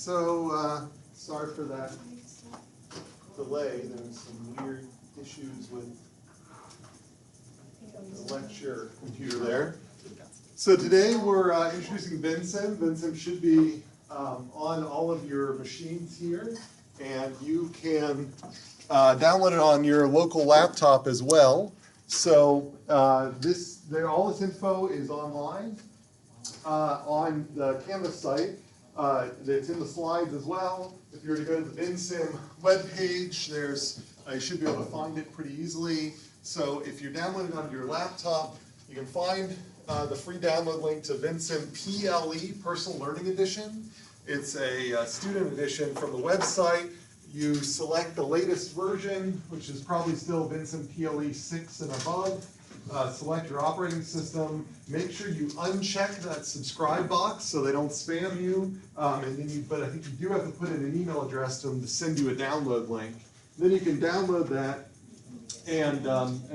So sorry for that delay. There's some weird issues with the lecture computer there. So today we're introducing Vensim. Vensim should be on all of your machines here, and you can download it on your local laptop as well. So all this info is online on the Canvas site. It's in the slides as well. If you were to go to the Vensim webpage, you should be able to find it pretty easily. So if you're downloading on your laptop, you can find the free download link to Vensim PLE Personal Learning Edition. It's a student edition from the website. You select the latest version, which is probably still Vensim PLE 6 and above. Select your operating system. Make sure you uncheck that subscribe box so they don't spam you. But I think you do have to put in an email address to them to send you a download link. Then you can download that, and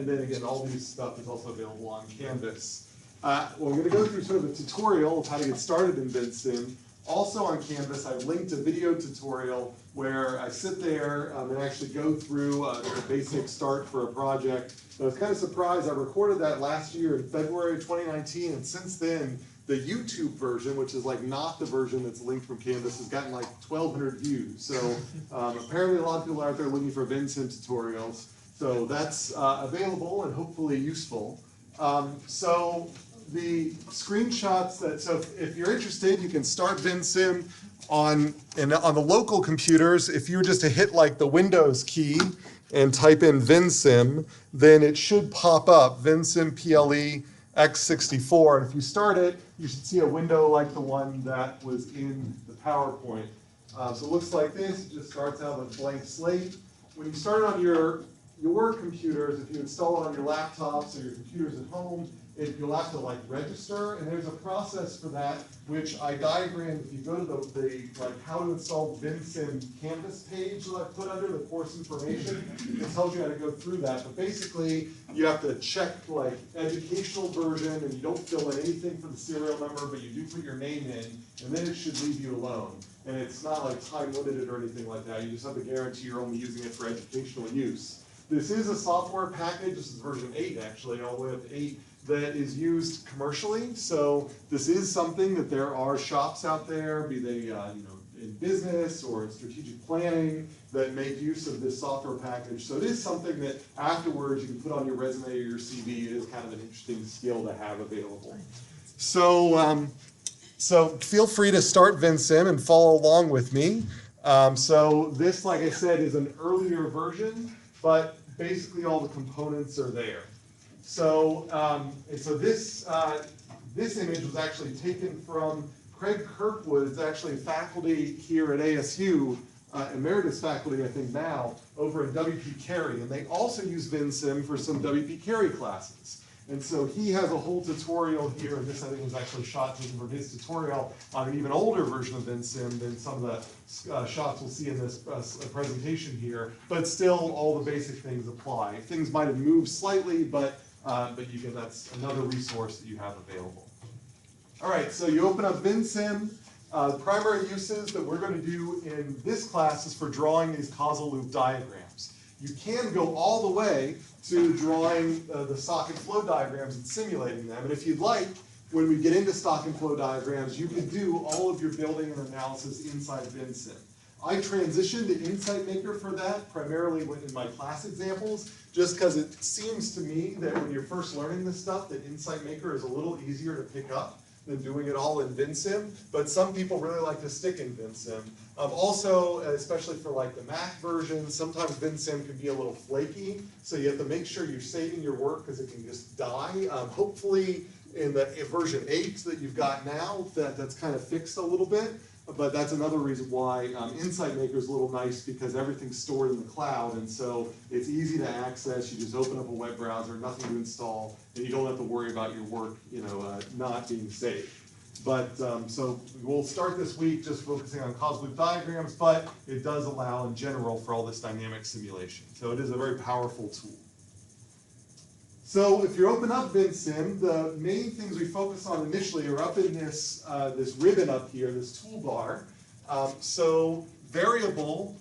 then again, all these stuff is also available on Canvas. Well, I'm going to go through sort of a tutorial of how to get started in Vensim. Also on Canvas, I've linked a video tutorial where I sit there and actually go through the basic start for a project. I was kind of surprised. I recorded that last year in February of 2019, and since then, the YouTube version, which is like not the version that's linked from Canvas, has gotten like 1,200 views. So apparently a lot of people are out there looking for Vensim tutorials. So that's available and hopefully useful. So the screenshots so if you're interested, you can start Vensim on the local computers. If you were just to hit like the Windows key and type in Vensim, then it should pop up, Vensim PLE x64. And if you start it, you should see a window like the one that was in the PowerPoint. So it looks like this. It just starts out with a blank slate. When you start on your computers, if you install it on your laptops or your computers at home, you'll have to like register, and there's a process for that, which I diagrammed. If you go to the how to install Vensim Canvas page that I put under the course information, it tells you how to go through that. But basically, you have to check like educational version, and you don't fill in anything for the serial number, but you do put your name in, and then it should leave you alone. And it's not like time limited or anything like that. You just have to guarantee you're only using it for educational use. This is a software package. This is version 8 actually, all the way up to 8. That is used commercially. So this is something that there are shops out there, be they in business or in strategic planning, that make use of this software package. So it is something that afterwards you can put on your resume or your CV. It is kind of an interesting skill to have available. So so feel free to start Vensim and follow along with me. So this, like I said, is an earlier version, but basically all the components are there. So, this image was actually taken from Craig Kirkwood. It's actually faculty here at ASU, emeritus faculty, I think now, over at WP Carey. And they also use Vensim for some WP Carey classes. And so he has a whole tutorial here, and this I think was actually shot for his tutorial on an even older version of Vensim than some of the shots we'll see in this presentation here. But still, all the basic things apply. Things might have moved slightly, but that's another resource that you have available. All right, so you open up Vensim. The primary uses that we're going to do in this class is for drawing these causal loop diagrams. You can go all the way to drawing the stock and flow diagrams and simulating them. And if you'd like, when we get into stock and flow diagrams, you can do all of your building and analysis inside Vensim. I transitioned to Insight Maker for that, primarily in my class examples, just because it seems to me that when you're first learning this stuff, that Insight Maker is a little easier to pick up than doing it all in Vensim, but some people really like to stick in Vensim. Also, especially for like the Mac version, sometimes Vensim can be a little flaky, so you have to make sure you're saving your work because it can just die. Hopefully in the version 8 that you've got now, that's kind of fixed a little bit. But that's another reason why Insight Maker is a little nice, because everything's stored in the cloud, and so it's easy to access. You just open up a web browser, nothing to install, and you don't have to worry about your work, not being saved. But so we'll start this week just focusing on causal loop diagrams, but it does allow in general for all this dynamic simulation. So it is a very powerful tool. So if you open up Vensim, the main things we focus on initially are up in this ribbon up here, this toolbar. So variable,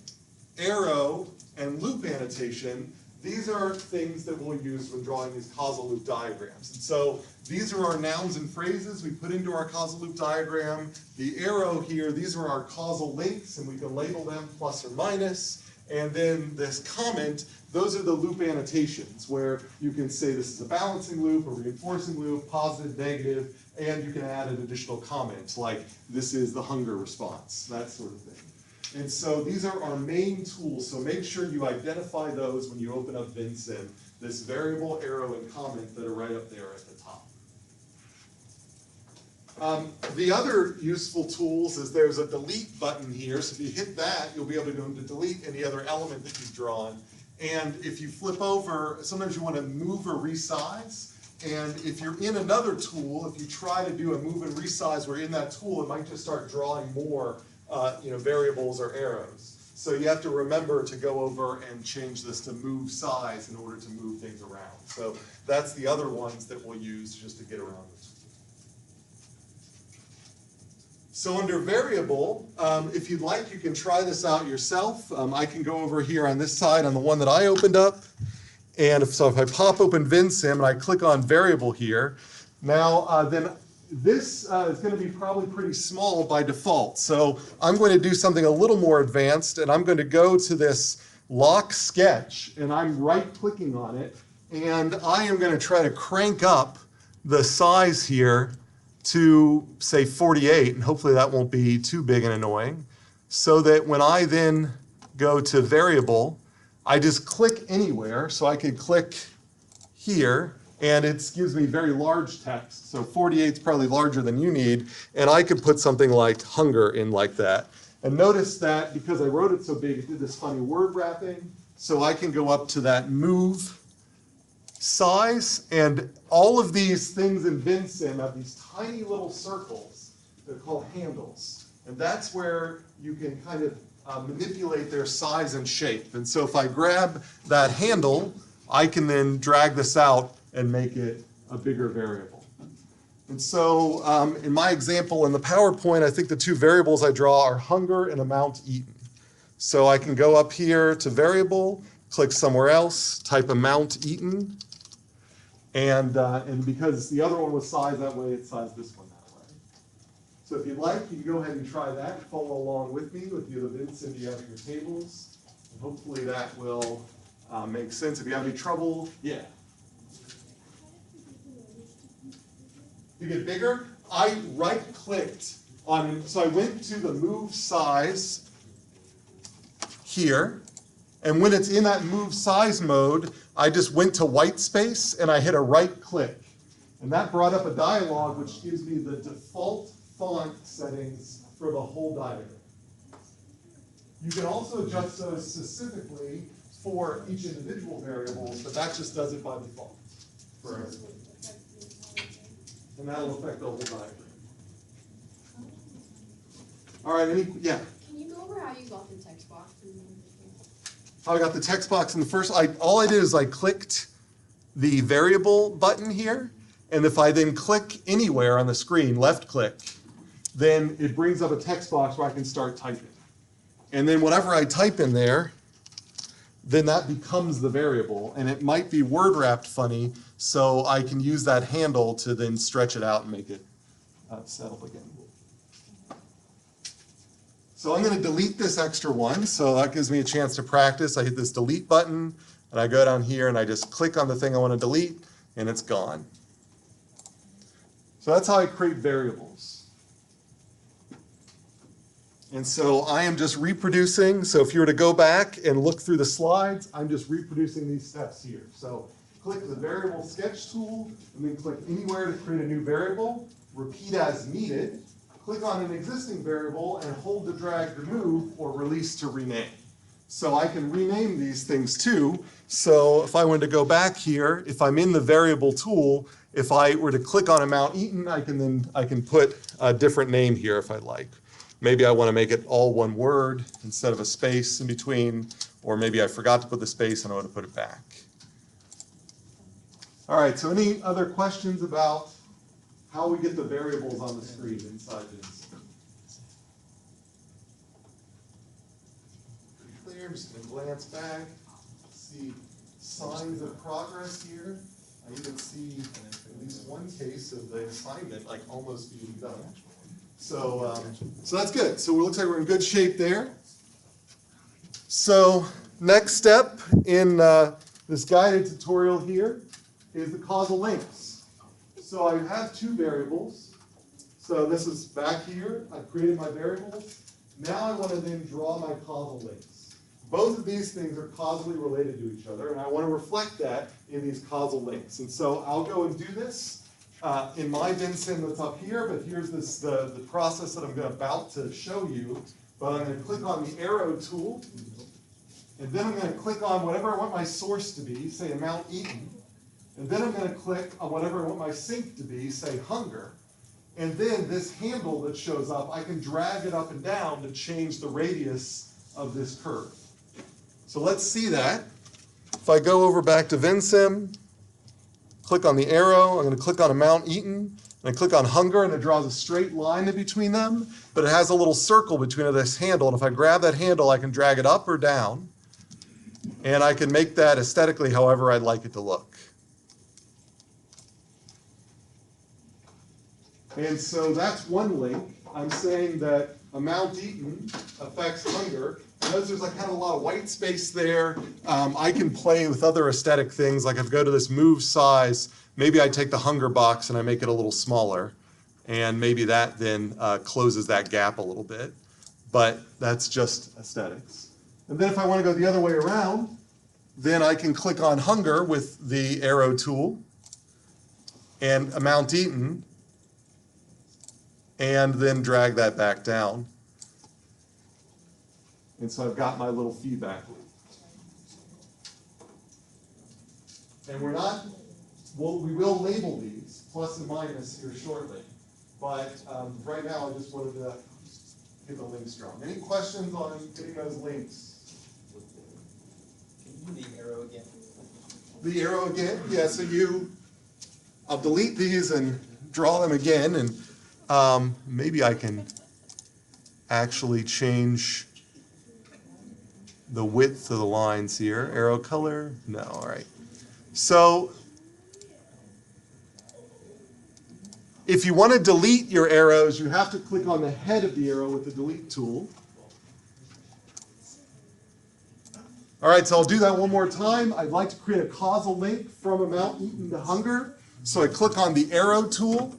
arrow, and loop annotation, these are things that we'll use when drawing these causal loop diagrams. And so these are our nouns and phrases we put into our causal loop diagram. The arrow here, these are our causal links, and we can label them plus or minus. And then this comment, those are the loop annotations, where you can say this is a balancing loop, a reinforcing loop, positive, negative, and you can add an additional comment, like this is the hunger response, that sort of thing. And so these are our main tools, so make sure you identify those when you open up Vensim, this variable, arrow, and comment that are right up there at the top. The other useful tools is there's a delete button here, so if you hit that, you'll be able to go to delete any other element that you've drawn. And if you flip over, sometimes you want to move or resize. And if you're in another tool, if you try to do a move and resize where in that tool, it might just start drawing more variables or arrows. So you have to remember to go over and change this to move size in order to move things around. So that's the other ones that we'll use just to get around the tool. So under variable, if you'd like, you can try this out yourself. I can go over here on this side on the one that I opened up. And if I pop open Vensim and I click on variable here, now then this is going to be probably pretty small by default. So I'm going to do something a little more advanced, and I'm going to go to this lock sketch, and I'm right-clicking on it, and I am going to try to crank up the size here to, say, 48, and hopefully that won't be too big and annoying, so that when I then go to variable, I just click anywhere, so I can click here, and it gives me very large text. So 48 is probably larger than you need, and I could put something like hunger in like that. And notice that because I wrote it so big, it did this funny word wrapping, so I can go up to that move size, and all of these things in Vensim have these tiny little circles. They're called handles, and that's where you can kind of manipulate their size and shape. And so if I grab that handle, I can then drag this out and make it a bigger variable. And so in my example in the PowerPoint, I think the two variables I draw are hunger and amount eaten. So I can go up here to variable, click somewhere else, type amount eaten, and because the other one was sized that way, it sized this one that way. So if you'd like, you can go ahead and try that, follow along with me with the Vensim you have in your tables, and hopefully that will make sense. If you have any trouble, yeah. To get bigger, I right-clicked on, so I went to the move size here, and when it's in that move size mode, I just went to white space and I hit a right click. And that brought up a dialog which gives me the default font settings for the whole diagram. You can also adjust those specifically for each individual variables, but that just does it by default for everything. And that'll affect the whole diagram. All right, yeah? Can you go over how you got the text box? How I got the text box in the first, all I did is I clicked the variable button here, and if I then click anywhere on the screen, left click, then it brings up a text box where I can start typing. And then whatever I type in there, then that becomes the variable, and it might be word wrapped funny, so I can use that handle to then stretch it out and make it settle again. So I'm going to delete this extra one, so that gives me a chance to practice. I hit this delete button, and I go down here and I just click on the thing I want to delete, and it's gone. So that's how I create variables. And so I am just reproducing. So if you were to go back and look through the slides, I'm just reproducing these steps here. So click the variable sketch tool, and then click anywhere to create a new variable, repeat as needed, click on an existing variable, and hold the drag to move or release to rename. So I can rename these things too. So if I wanted to go back here, if I'm in the variable tool, if I were to click on amount eaten, I can put a different name here if I'd like. Maybe I want to make it all one word instead of a space in between, or maybe I forgot to put the space and I want to put it back. All right, so any other questions about how we get the variables on the screen inside Vensim? I'm just going to glance back, see signs of progress here. I even see at least one case of the assignment like almost being done. So that's good. So it looks like we're in good shape there. So next step in this guided tutorial here is the causal links. So I have two variables. So this is back here. I've created my variables. Now I want to then draw my causal links. Both of these things are causally related to each other, and I want to reflect that in these causal links. And so I'll go and do this in my Vensim that's up here, but here's the process that I'm about to show you. But I'm going to click on the arrow tool, and then I'm going to click on whatever I want my source to be, say amount eaten. And then I'm going to click on whatever I want my sink to be, say hunger. And then this handle that shows up, I can drag it up and down to change the radius of this curve. So let's see that. If I go over back to Vensim, click on the arrow, I'm going to click on amount eaten, and I click on hunger, and it draws a straight line in between them, but it has a little circle between this handle, and if I grab that handle, I can drag it up or down, and I can make that aesthetically however I'd like it to look. And so that's one link. I'm saying that amount eaten affects hunger. Notice there's like kind of a lot of white space there. I can play with other aesthetic things, like if I go to this move size, maybe I take the hunger box and I make it a little smaller, and maybe that then closes that gap a little bit. But that's just aesthetics. And then if I want to go the other way around, then I can click on hunger with the arrow tool and amount eaten, and then drag that back down. And so I've got my little feedback loop. And we will label these, plus and minus, here shortly. But right now I just wanted to get the links drawn. Any questions on getting those links? Can you do the arrow again? The arrow again? Yeah, so I'll delete these and draw them again, and maybe I can actually change the width of the lines here. Arrow color? No, all right. So if you want to delete your arrows, you have to click on the head of the arrow with the delete tool. All right, so I'll do that one more time. I'd like to create a causal link from amount eaten to hunger. So I click on the arrow tool,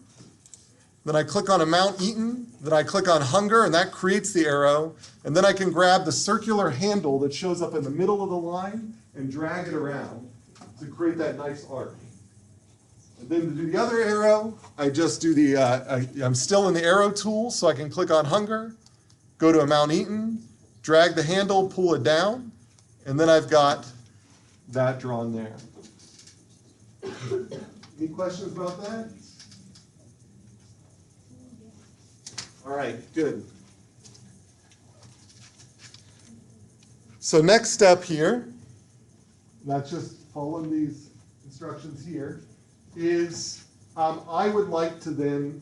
then I click on amount eaten, then I click on hunger, and that creates the arrow. And then I can grab the circular handle that shows up in the middle of the line and drag it around to create that nice arc. And then to do the other arrow, I just do I'm still in the arrow tool, so I can click on hunger, go to amount eaten, drag the handle, pull it down, and then I've got that drawn there. Any questions about that? All right, good. So next step here, not just following these instructions here, is I would like to then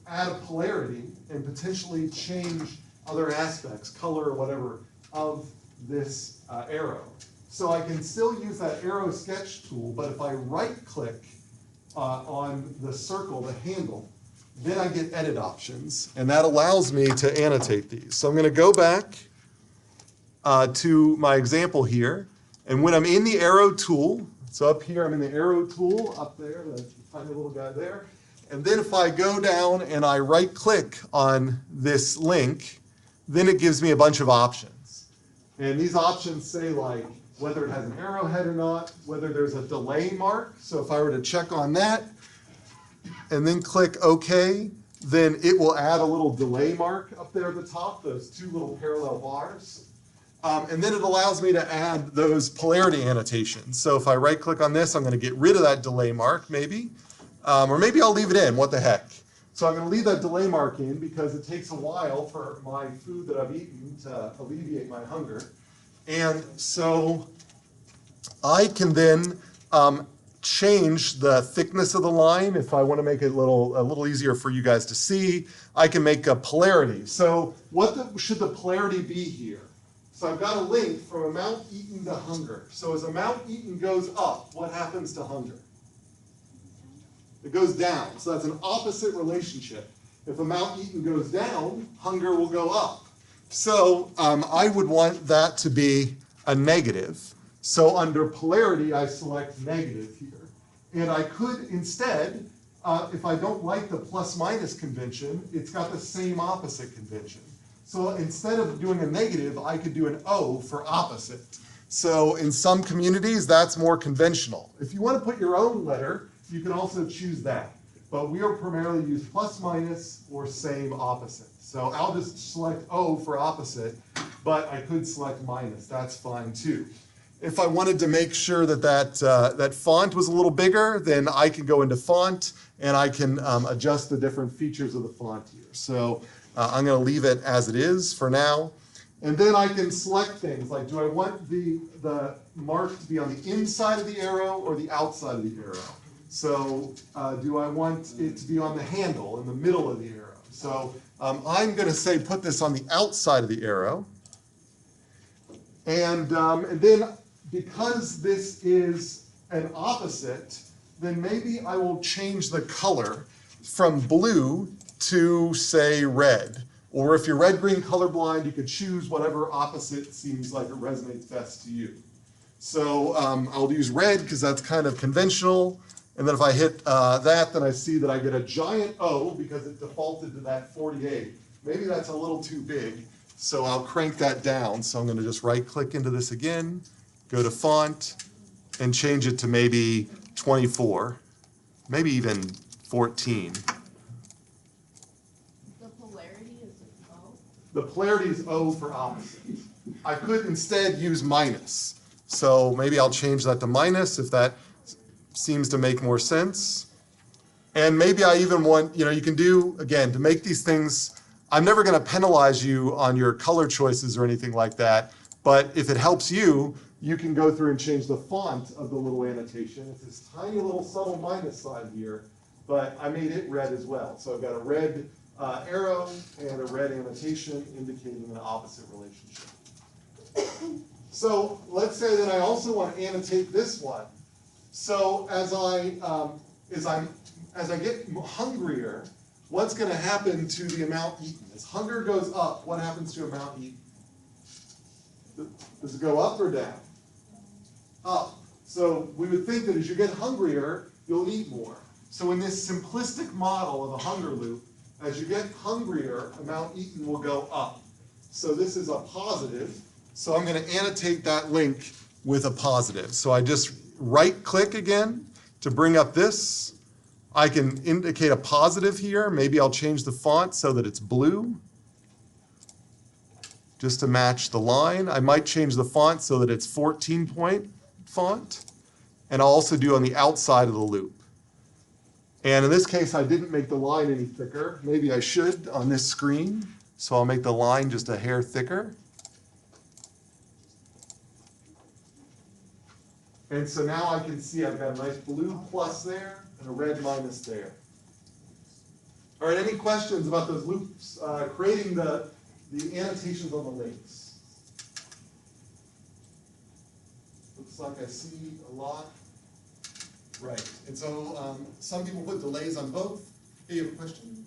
add a polarity and potentially change other aspects, color or whatever, of this arrow. So I can still use that arrow sketch tool, but if I right-click on the circle, the handle, then I get edit options, and that allows me to annotate these. So I'm going to go back to my example here, and when I'm in the arrow tool, so up here I'm in the arrow tool, up there, the tiny little guy there, and then if I go down and I right-click on this link, then it gives me a bunch of options. And these options say like whether it has an arrowhead or not, whether there's a delay mark, so if I were to check on that, and then click OK, then it will add a little delay mark up there at the top, those two little parallel bars. And then it allows me to add those polarity annotations. So if I right-click on this, I'm going to get rid of that delay mark, maybe. Or maybe I'll leave it in, what the heck. So I'm going to leave that delay mark in because it takes a while for my food that I've eaten to alleviate my hunger. And so I can then change the thickness of the line. If I want to make it a little easier for you guys to see, I can make a polarity. So what should the polarity be here? So I've got a link from amount eaten to hunger. So as amount eaten goes up, what happens to hunger? It goes down. So that's an opposite relationship. If amount eaten goes down, hunger will go up. So I would want that to be a negative. So under polarity, I select negative here. And I could instead, if I don't like the plus minus convention, it's got the same opposite convention. So instead of doing a negative, I could do an O for opposite. So in some communities, that's more conventional. If you want to put your own letter, you can also choose that. But we are primarily use plus minus or same opposite. So I'll just select O for opposite, but I could select minus. That's fine too. If I wanted to make sure that that font was a little bigger, then I can go into font and I can adjust the different features of the font here. So I'm going to leave it as it is for now. And then I can select things like, do I want the mark to be on the inside of the arrow or the outside of the arrow? So do I want it to be on the handle in the middle of the arrow? So I'm going to say put this on the outside of the arrow. And then because this is an opposite, then maybe I will change the color from blue to, say, red. Or if you're red-green colorblind, you could choose whatever opposite seems like it resonates best to you. So I'll use red because that's kind of conventional. And then if I hit that, then I see that I get a giant O because it defaulted to that 48. Maybe that's a little too big, so I'll crank that down. So I'm going to just right-click into this again, go to font, and change it to maybe 24, maybe even 14. The polarity is O? The polarity is O for opposite. I could instead use minus. So maybe I'll change that to minus if that seems to make more sense. And maybe I even want, you can do, again, to make these things, I'm never going to penalize you on your color choices or anything like that, but if it helps you, you can go through and change the font of the little annotation. It's this tiny little subtle minus sign here, but I made it red as well. So I've got a red arrow and a red annotation indicating an opposite relationship. So let's say that I also want to annotate this one. So as I get hungrier, what's going to happen to the amount eaten? As hunger goes up, what happens to amount eaten? Does it go up or down? Up. So we would think that as you get hungrier, you'll eat more. So in this simplistic model of a hunger loop, as you get hungrier, amount eaten will go up. So this is a positive. So I'm going to annotate that link with a positive. So I just right-click again to bring up this. I can indicate a positive here. Maybe I'll change the font so that it's blue, just to match the line. I might change the font so that it's 14-point font. And I'll also do on the outside of the loop. And in this case, I didn't make the line any thicker. Maybe I should on this screen. So I'll make the line just a hair thicker. And so now I can see I've got a nice blue plus there and a red minus there. All right, any questions about those loops, creating the annotations on the links? Looks like I see a lot. Right, and so some people put delays on both. Hey, you have a question?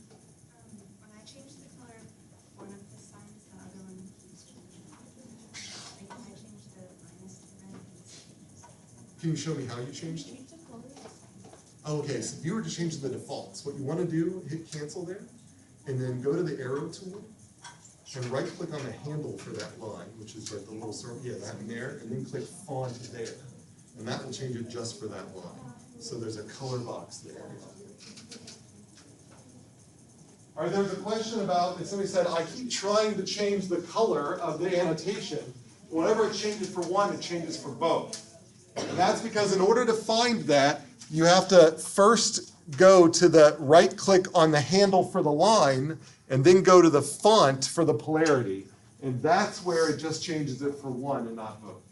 When I change the color of one of the signs, the other one keeps changing. Like if I change the minus to red, it's Can you show me how you changed it? Change the color. Oh, okay, so if you were to change the defaults, what you want to do, hit cancel there, and then go to the arrow tool, and right-click on the handle for that line, which is like the little circle, yeah, that in there, and then click font there. And that will change it just for that line. So there's a color box there. All right, there's a question about, and somebody said, I keep trying to change the color of the annotation. Whenever it changes for one, it changes for both. And that's because in order to find that, you have to first go to the right click on the handle for the line, and then go to the font for the polarity. And that's where it just changes it for one and not both.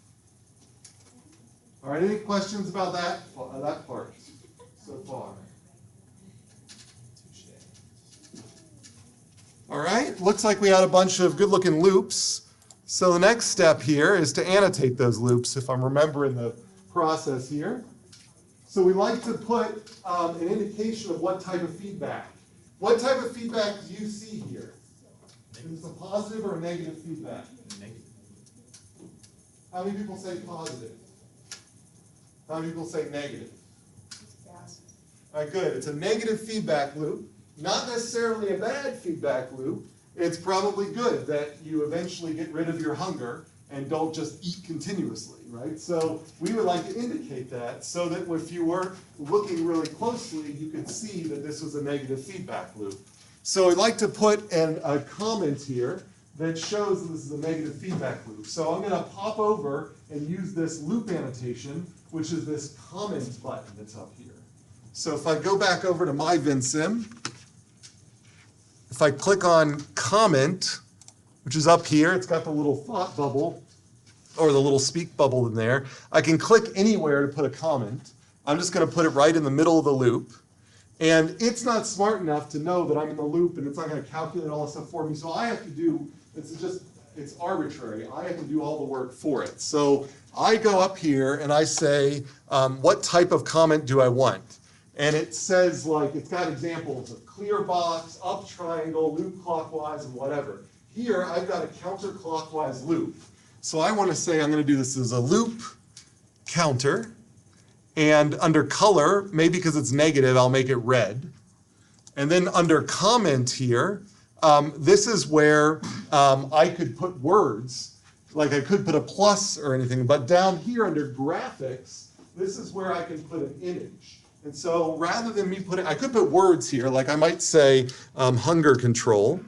All right, any questions about that part so far? All right, looks like we had a bunch of good-looking loops. So the next step here is to annotate those loops, if I'm remembering the process here. So we like to put an indication of what type of feedback. What type of feedback do you see here? Is this a positive or a negative feedback? Negative. How many people say positive? How many people say negative? All right, good. It's a negative feedback loop. Not necessarily a bad feedback loop. It's probably good that you eventually get rid of your hunger and don't just eat continuously, right? So we would like to indicate that so that if you were looking really closely, you could see that this was a negative feedback loop. So I'd like to put a comment here that shows that this is a negative feedback loop. So I'm going to pop over and use this loop annotation, which is this comment button that's up here. So if I go back over to my Vensim, if I click on comment, which is up here, it's got the little thought bubble, or the little speak bubble in there. I can click anywhere to put a comment. I'm just going to put it right in the middle of the loop. And it's not smart enough to know that I'm in the loop, and it's not going to calculate all this stuff for me. So I have to do, it's arbitrary. I have to do all the work for it. So I go up here and I say, what type of comment do I want? And it says, like, it's got examples of clear box, up triangle, loop clockwise, and whatever. Here, I've got a counterclockwise loop. So I want to say I'm going to do this as a loop counter. And under color, maybe because it's negative, I'll make it red. And then under comment here, this is where I could put words. Like I could put a plus or anything. But down here under graphics, this is where I can put an image. And so rather than me putting, I could put words here, like I might say hunger control.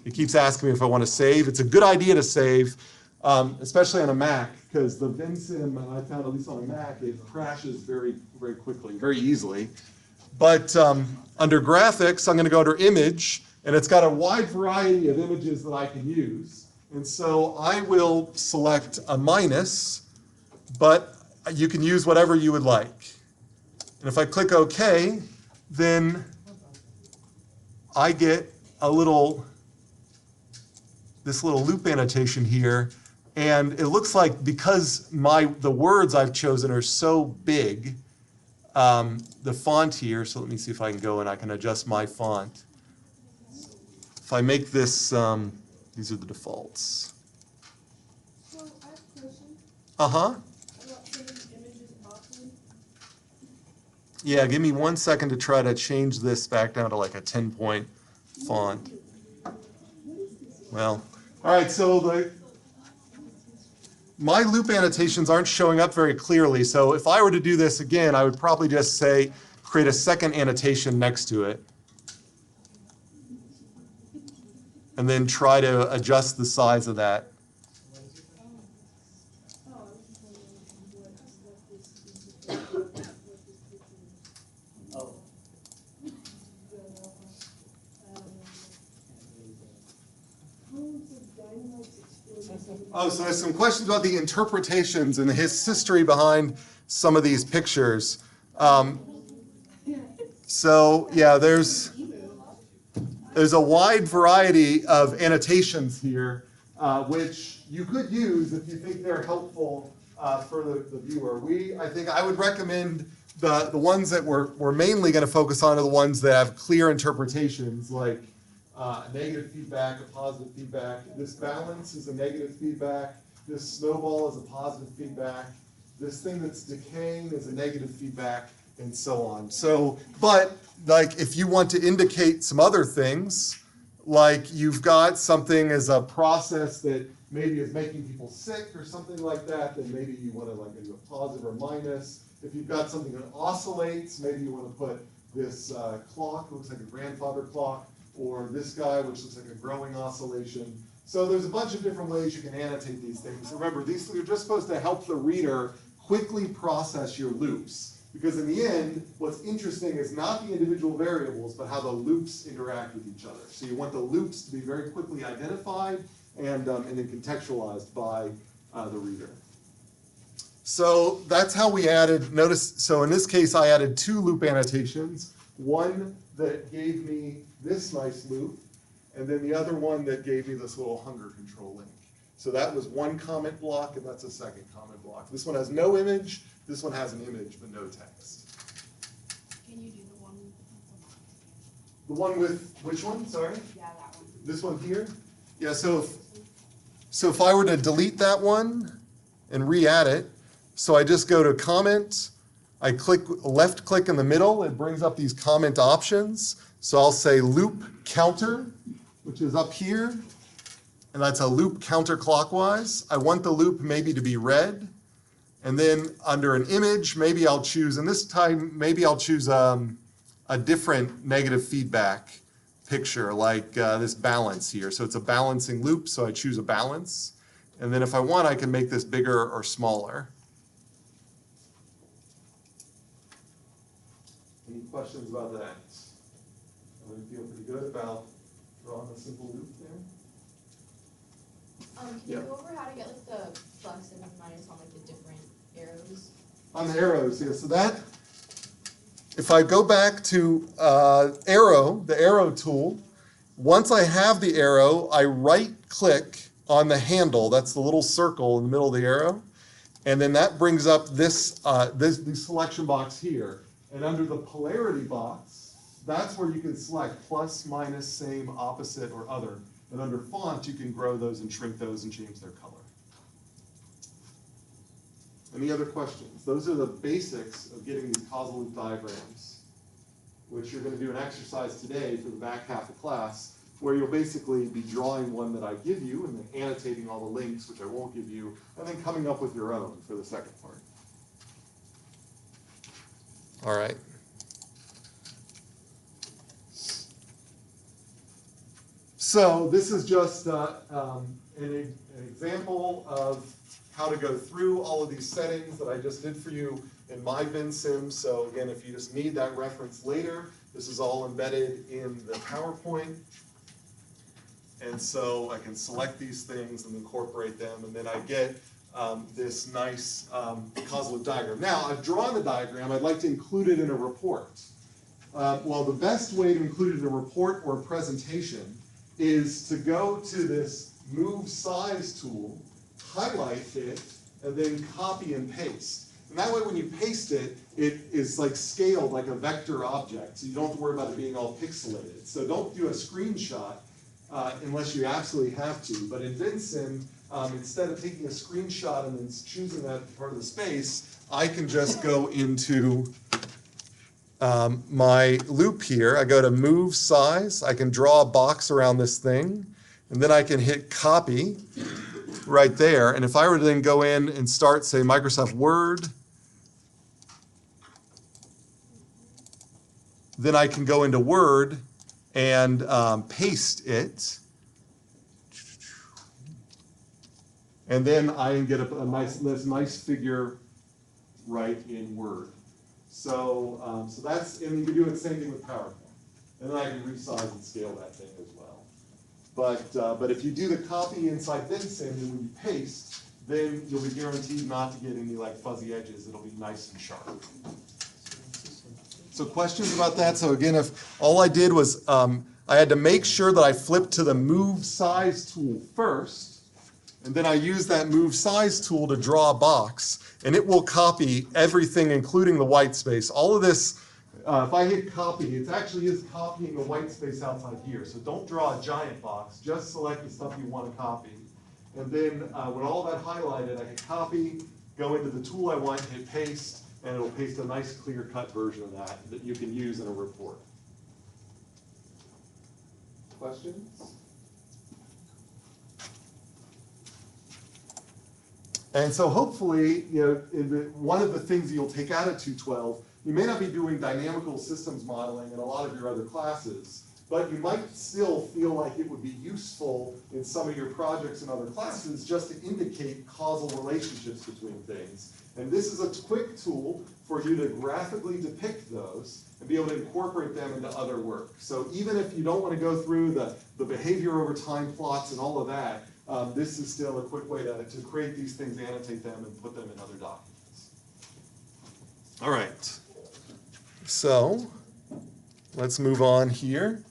It keeps asking me if I want to save. It's a good idea to save, especially on a Mac, because the Vensim, I found at least on a Mac, it crashes very, very quickly, very easily. But under graphics, I'm going to go to image, and it's got a wide variety of images that I can use. And so I will select a minus, but you can use whatever you would like. And if I click OK, then I get this little loop annotation here. And it looks like because the words I've chosen are so big, the font here, so let me see if I can go and I can adjust my font. If I make this, these are the defaults. So I have a question. Uh-huh. About putting images often. Yeah, give me 1 second to try to change this back down to like a 10-point font. Well, all right, so my loop annotations aren't showing up very clearly, so if I were to do this again, I would probably just say, create a second annotation next to it. And then try to adjust the size of that. Oh, so there's some questions about the interpretations and the history behind some of these pictures. So yeah, there's a wide variety of annotations here, which you could use if you think they're helpful for the viewer. I think I would recommend the ones that we're mainly going to focus on are the ones that have clear interpretations, like negative feedback, a positive feedback. This balance is a negative feedback. This snowball is a positive feedback. This thing that's decaying is a negative feedback, and so on. So, but like if you want to indicate some other things, like you've got something as a process that maybe is making people sick or something like that, then maybe you want to like do a positive or minus. If you've got something that oscillates, maybe you want to put this clock, looks like a grandfather clock, or this guy, which looks like a growing oscillation. So there's a bunch of different ways you can annotate these things. Remember, these are just supposed to help the reader quickly process your loops. Because in the end, what's interesting is not the individual variables, but how the loops interact with each other. So you want the loops to be very quickly identified and then contextualized by the reader. So that's how we added, notice, so in this case I added 2 loop annotations. One that gave me this nice loop, and then the other one that gave me this little hunger control link. So that was one comment block, and that's a second comment block. This one has no image, this one has an image but no text. Can you do the one? The one with, which one, sorry? Yeah, that one. This one here? Yeah, so if I were to delete that one and re-add it, so I just go to comment, I left click in the middle, it brings up these comment options. So I'll say loop counter, which is up here, and that's a loop counterclockwise. I want the loop maybe to be red, and then under an image, maybe I'll choose, and this time maybe I'll choose a different negative feedback picture, like this balance here. So it's a balancing loop, so I choose a balance. And then if I want, I can make this bigger or smaller. Any questions about that? I feel pretty good about drawing a simple loop there. Can you go over how to get like the plus and minus on like the different arrows? On the arrows, yeah. So that, if I go back to arrow, the arrow tool, once I have the arrow, I right-click on the handle. That's the little circle in the middle of the arrow, and then that brings up this selection box here. And under the polarity box, that's where you can select plus, minus, same, opposite, or other. And under font, you can grow those and shrink those and change their color. Any other questions? Those are the basics of getting these causal loop diagrams, which you're going to do an exercise today for the back half of class, where you'll basically be drawing one that I give you and then annotating all the links, which I won't give you, and then coming up with your own for the second part. All right. So this is just an example of how to go through all of these settings that I just did for you in my Vensim. So again, if you just need that reference later, this is all embedded in the PowerPoint. And so I can select these things and incorporate them, and then I get this nice causal loop diagram. Now, I've drawn the diagram. I'd like to include it in a report. Well, the best way to include it in a report or a presentation is to go to this Move Size tool, highlight it, and then copy and paste. And that way when you paste it, it is like scaled like a vector object, so you don't have to worry about it being all pixelated. So don't do a screenshot unless you absolutely have to. But in Vensim, instead of taking a screenshot and then choosing that part of the space, I can just go into my loop here. I go to Move Size. I can draw a box around this thing, and then I can hit Copy right there. And if I were to then go in and start, say, Microsoft Word, then I can go into Word and paste it. And then I can get a nice figure right in Word. So, so that's, and you can do the same thing with PowerPoint. And then I can resize and scale that thing as well. But if you do the copy inside Vensim and when you paste, then you'll be guaranteed not to get any like fuzzy edges. It'll be nice and sharp. So questions about that? So again, if all I did was I had to make sure that I flipped to the Move Size tool first, and then I use that Move Size tool to draw a box, and it will copy everything, including the white space. All of this, if I hit copy, it actually is copying the white space outside here. So don't draw a giant box, just select the stuff you want to copy. And then when all that highlighted, I hit copy, go into the tool I want, hit paste, and it'll paste a nice clear-cut version of that you can use in a report. Questions? And so hopefully, you know, one of the things you'll take out of 212, you may not be doing dynamical systems modeling in a lot of your other classes, but you might still feel like it would be useful in some of your projects in other classes just to indicate causal relationships between things. And this is a quick tool for you to graphically depict those and be able to incorporate them into other work. So even if you don't want to go through the behavior over time plots and all of that, this is still a quick way to create these things, annotate them, and put them in other documents. All right. So let's move on here.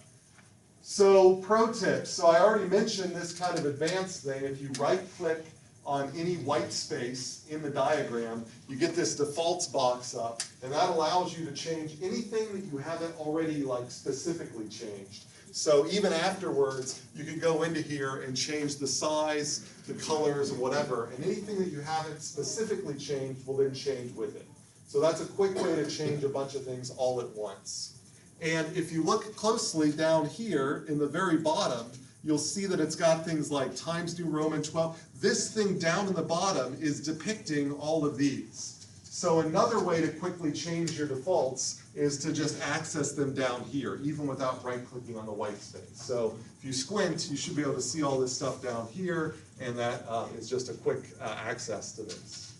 So pro tips, so I already mentioned this kind of advanced thing. If you right click on any white space in the diagram, you get this defaults box up, and that allows you to change anything that you haven't already like specifically changed. So even afterwards, you can go into here and change the size, the colors, and whatever, and anything that you haven't specifically changed will then change with it. So that's a quick way to change a bunch of things all at once. And if you look closely down here in the very bottom, you'll see that it's got things like Times New Roman 12. This thing down in the bottom is depicting all of these. So another way to quickly change your defaults is to just access them down here, even without right-clicking on the white space. So if you squint, you should be able to see all this stuff down here, and that is just a quick access to this.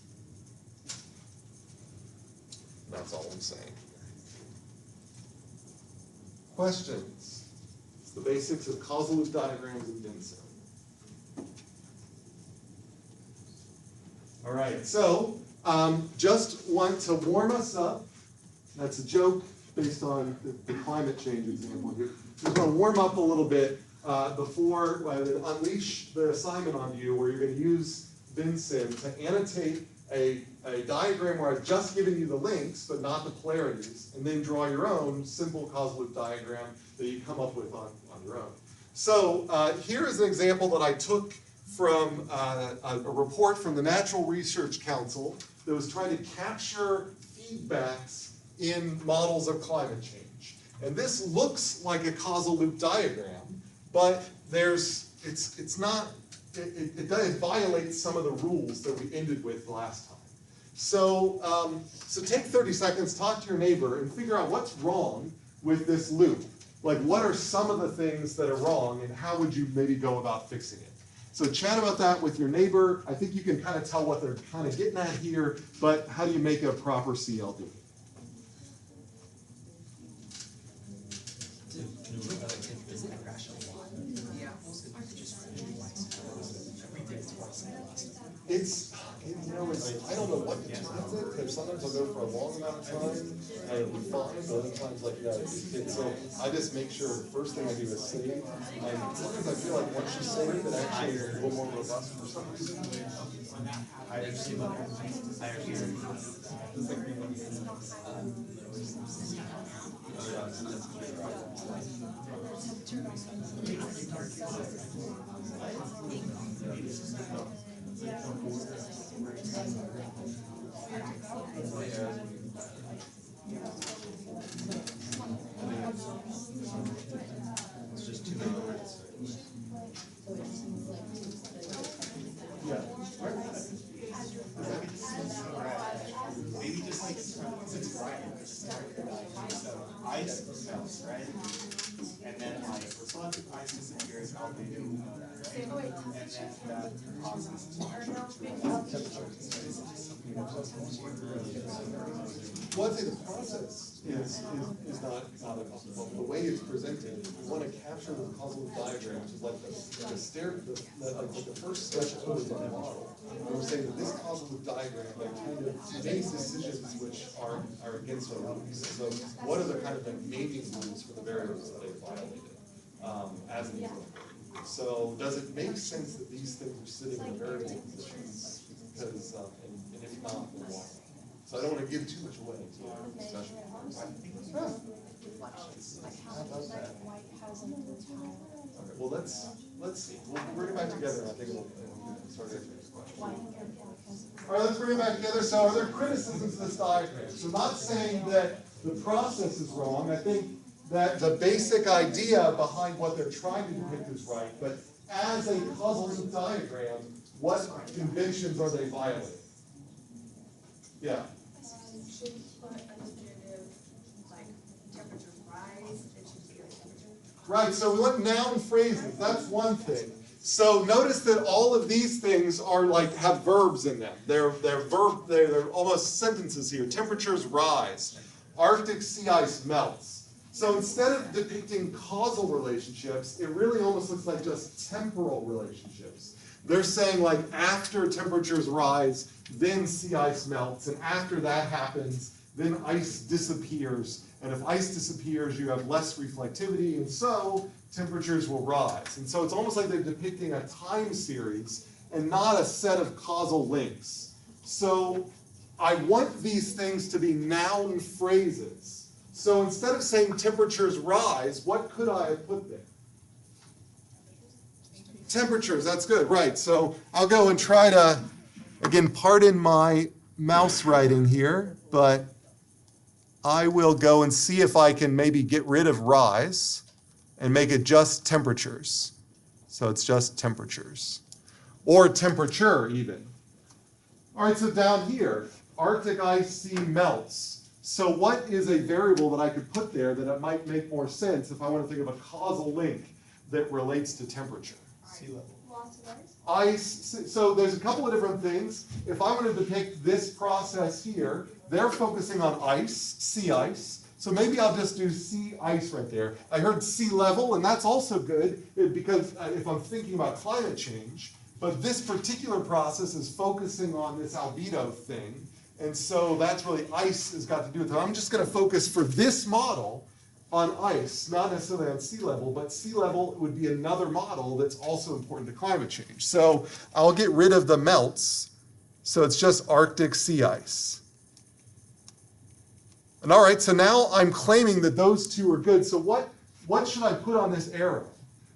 That's all I'm saying. Questions? It's the basics of causal loop diagrams in Vensim. All right, so just want to warm us up. That's a joke based on the climate change example here. Just want to warm up a little bit before I unleash the assignment on you, where you're going to use Vensim to annotate a diagram where I've just given you the links, but not the polarities, and then draw your own simple causal loop diagram that you come up with on your own. So here is an example that I took from a report from the Natural Research Council that was trying to capture feedbacks in models of climate change. And this looks like a causal loop diagram, but it violates some of the rules that we ended with last time. So, so take 30 seconds, talk to your neighbor, and figure out what's wrong with this loop. Like, what are some of the things that are wrong, and how would you maybe go about fixing it? So chat about that with your neighbor. I think you can kind of tell what they're kind of getting at here, but how do you make a proper CLD? Does it crash a lot? Yeah. It's, I don't know what determines it, because sometimes I'll go for a long amount of time, and it'll be fine, but other times, like, so I just make sure the first thing I do is save, and sometimes I feel like once you save, it actually is a little more robust for some reason. It's just too many words. Yeah. Maybe just like since it's right, so ice melts, right? And then like responsive ice disappears, albedo, right? And then that causes Well, I'd say the process is not a problem, but the way it's presented, you want to capture the causal loop diagram, which is like the first step towards the model. And we're saying that this causal loop diagram kind of makes decisions which are against our rules. So what are the kind of the naming rules for the variables that they violated as an example? So does it make sense that these things are sitting in variable positions? Because and if not, then why? So I don't want to give too much away to our discussion. Okay, well let's see. We'll bring it back together, and I think we'll start answering this question. All right, let's bring it back together. So are there criticisms of this diagram? So not saying that the process is wrong. I think that the basic idea behind what they're trying to depict is right, but as a causal loop diagram, what conventions are they violating? Yeah. Should put alternative, like temperatures rise, it should be like temperature. Right, so we want noun phrases, that's one thing. So notice that all of these things are like, have verbs in them. They're almost sentences here. Temperatures rise. Arctic sea ice melts. So instead of depicting causal relationships, it really almost looks like just temporal relationships. They're saying like after temperatures rise, then sea ice melts, and after that happens, then ice disappears. And if ice disappears, you have less reflectivity, and so temperatures will rise. And so it's almost like they're depicting a time series and not a set of causal links. So I want these things to be noun phrases. So instead of saying temperatures rise, what could I have put there? Temperatures, that's good, right. So I'll go and try to, again, pardon my mouse writing here, but I will go and see if I can maybe get rid of rise and make it just temperatures. So it's just temperatures. Or temperature even. All right, so down here, Arctic ice sea melts. So what is a variable that I could put there that it might make more sense if I want to think of a causal link that relates to temperature? Sea level. Lots of ice. Ice, so there's a couple of different things. If I want to depict this process here, they're focusing on ice, sea ice. So maybe I'll just do sea ice right there. I heard sea level, and that's also good because if I'm thinking about climate change, but this particular process is focusing on this albedo thing. And so that's really ice has got to do with it. I'm just going to focus for this model on ice, not necessarily on sea level, but sea level would be another model that's also important to climate change. So I'll get rid of the melts, so it's just Arctic sea ice. And all right, so now I'm claiming that those two are good. So what should I put on this arrow?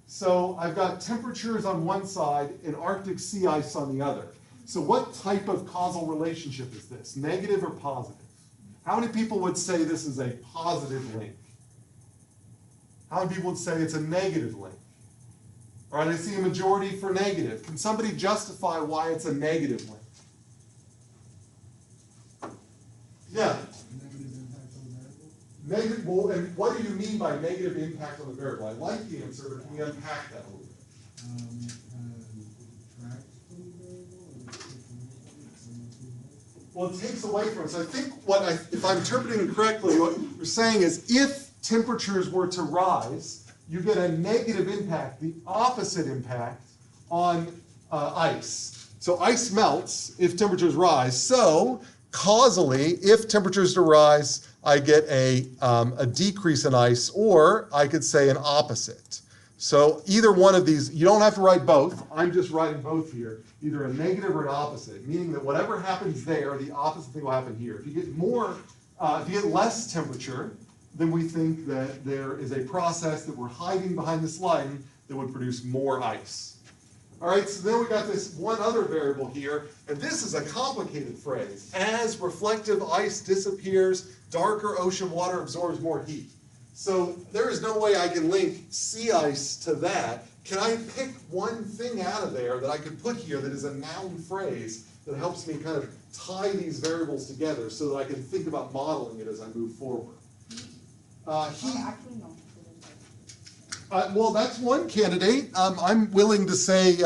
So I've got temperatures on one side and Arctic sea ice on the other. So what type of causal relationship is this? Negative or positive? How many people would say this is a positive link? How many people would say it's a negative link? All right, I see a majority for negative. Can somebody justify why it's a negative link? Yeah. Negative impact on the variable? Negative, well, and what do you mean by negative impact on the variable? I like the answer, but can we unpack that a little bit? Detract from the variable or take Well, it takes away from it. So I think if I'm interpreting it correctly, what you're saying is if temperatures were to rise, you get a negative impact, the opposite impact on ice. So ice melts if temperatures rise. So causally, if temperatures to rise, I get a decrease in ice, or I could say an opposite. So either one of these, you don't have to write both. I'm just writing both here. Either a negative or an opposite, meaning that whatever happens there, the opposite thing will happen here. If you get if you get less temperature, then we think that there is a process that we're hiding behind this line that would produce more ice. All right, so then we got this one other variable here, and this is a complicated phrase. As reflective ice disappears, darker ocean water absorbs more heat. So there is no way I can link sea ice to that. Can I pick one thing out of there that I could put here that is a noun phrase that helps me kind of tie these variables together so that I can think about modeling it as I move forward? Heat. Well, that's one candidate. I'm willing to say,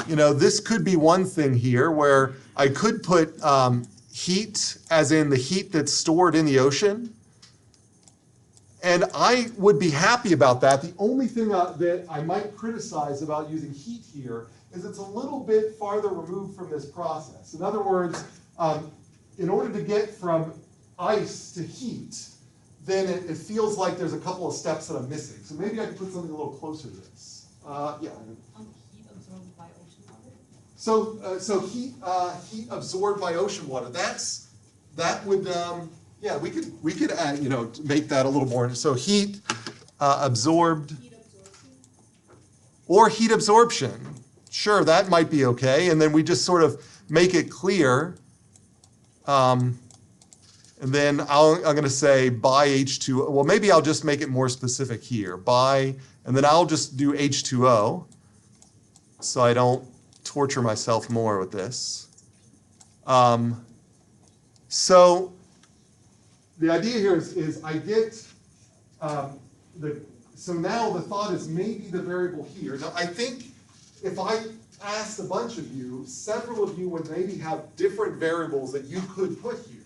this could be one thing here where I could put heat, as in the heat that's stored in the ocean. And I would be happy about that. The only thing that I might criticize about using heat here is it's a little bit farther removed from this process. In other words, in order to get from ice to heat, then it feels like there's a couple of steps that I'm missing. So maybe I could put something a little closer to this. Yeah. Heat absorbed by ocean water? So heat absorbed by ocean water. That would yeah, we could add, make that a little more. So heat absorbed. Heat absorption. Or heat absorption. Sure, that might be okay. And then we just sort of make it clear. And then I'm going to say by H2O. Well, maybe I'll just make it more specific here. By, and then I'll just do H2O so I don't torture myself more with this. So the idea here is I get so now the thought is maybe the variable here. Now I think if I asked a bunch of you, several of you would maybe have different variables that you could put here.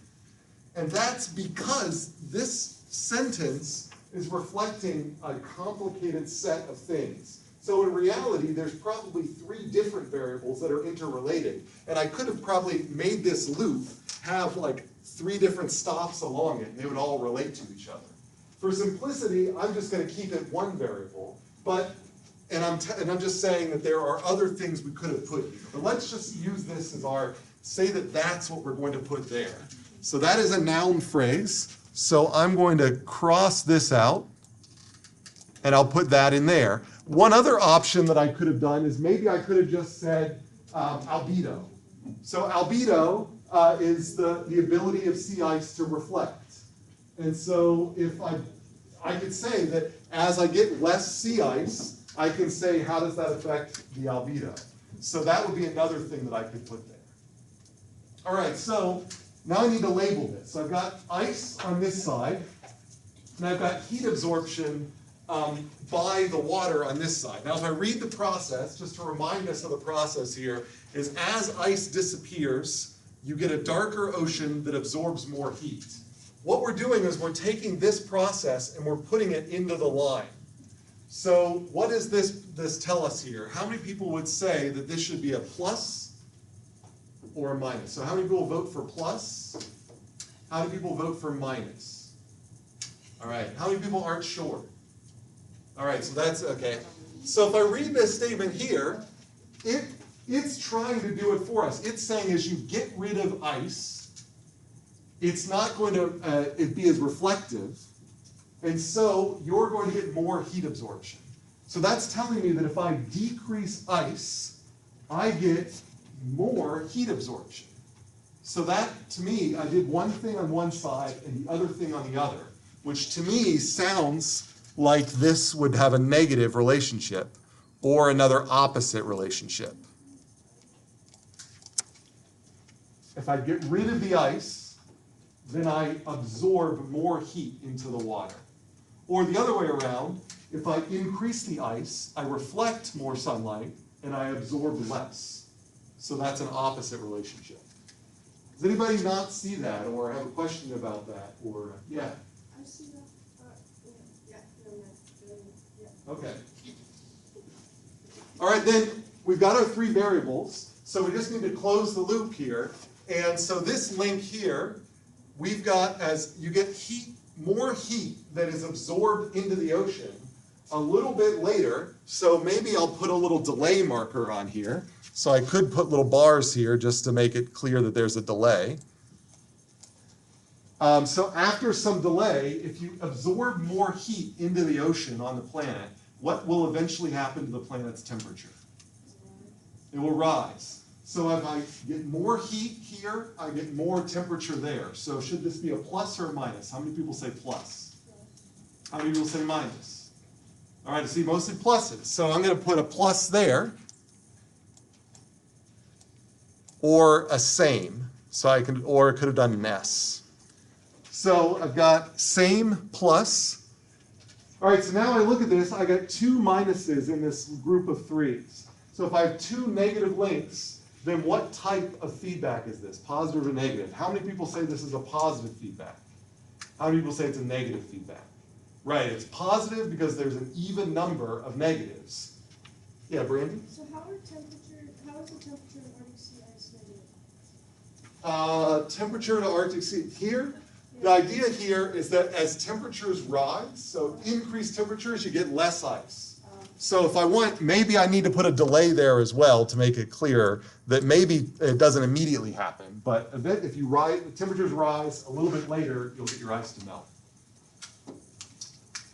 And that's because this sentence is reflecting a complicated set of things. So in reality, there's probably 3 different variables that are interrelated. And I could have probably made this loop have like 3 different stops along it, and they would all relate to each other. For simplicity, I'm just going to keep it one variable, And I'm just saying that there are other things we could have put here. But let's just use this as say that that's what we're going to put there. So that is a noun phrase. So I'm going to cross this out, and I'll put that in there. One other option that I could have done is maybe I could have just said albedo. So albedo is the ability of sea ice to reflect. And so if I could say that as I get less sea ice, I can say, how does that affect the albedo? So that would be another thing that I could put there. All right, so now I need to label this. So I've got ice on this side, and I've got heat absorption by the water on this side. Now if I read the process, just to remind us of the process here, is as ice disappears, you get a darker ocean that absorbs more heat. What we're doing is we're taking this process and we're putting it into the line. So what does this tell us here? How many people would say that this should be a plus or a minus? So how many people vote for plus? How many people vote for minus? All right, how many people aren't sure? All right, so that's okay. So if I read this statement here, it's trying to do it for us. It's saying as you get rid of ice, it's not going to be as reflective. And so you're going to get more heat absorption. So that's telling me that if I decrease ice, I get more heat absorption. So that, to me, I did one thing on one side and the other thing on the other, which to me sounds like this would have a negative relationship or another opposite relationship. If I get rid of the ice, then I absorb more heat into the water. Or the other way around, if I increase the ice, I reflect more sunlight and I absorb less. So that's an opposite relationship. Does anybody not see that or have a question about that? Or yeah? I see that. Okay. All right, then we've got our three variables. So we just need to close the loop here. And so this link here, we've got as you get heat, more heat that is absorbed into the ocean a little bit later. So maybe I'll put a little delay marker on here. So I could put little bars here just to make it clear that there's a delay. So after some delay, if you absorb more heat into the ocean on the planet, what will eventually happen to the planet's temperature? It will rise. So if I get more heat here, I get more temperature there. So should this be a plus or a minus? How many people say plus? How many people say minus? All right, I see mostly pluses. So I'm going to put a plus there. Or a same. So I can, or could have done an S. So I've got same plus. All right, so now I look at this, I got two minuses in this group of threes. So if I have two negative links, then what type of feedback is this? Positive or negative? How many people say this is a positive feedback? How many people say it's a negative feedback? Right, it's positive because there's an even number of negatives. Yeah, Brandy? So how is the temperature in Arctic sea ice negative? Temperature to Arctic sea. Here, the idea here is that as temperatures rise, so increased temperatures, you get less ice. So if I want, maybe I need to put a delay there as well to make it clear that maybe it doesn't immediately happen. But a bit, if you rise, temperatures rise a little bit later, you'll get your ice to melt.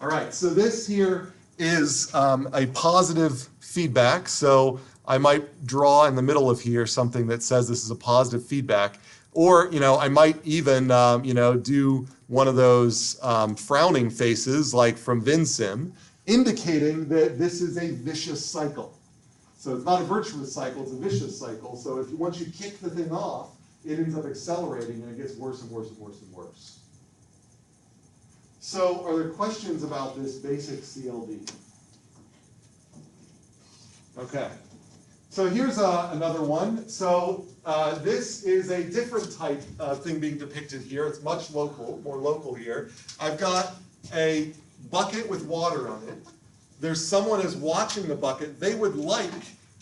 All right, so this here is a positive feedback. So I might draw in the middle of here something that says this is a positive feedback. Or, I might even, do one of those frowning faces like from Vensim, indicating that this is a vicious cycle. So it's not a virtuous cycle, it's a vicious cycle. So once you kick the thing off, it ends up accelerating and it gets worse and worse and worse and worse. So are there questions about this basic CLD? Okay. So here's another one. So this is a different type thing being depicted here. It's much more local here. I've got a bucket with water on it. There's someone who's watching the bucket. They would like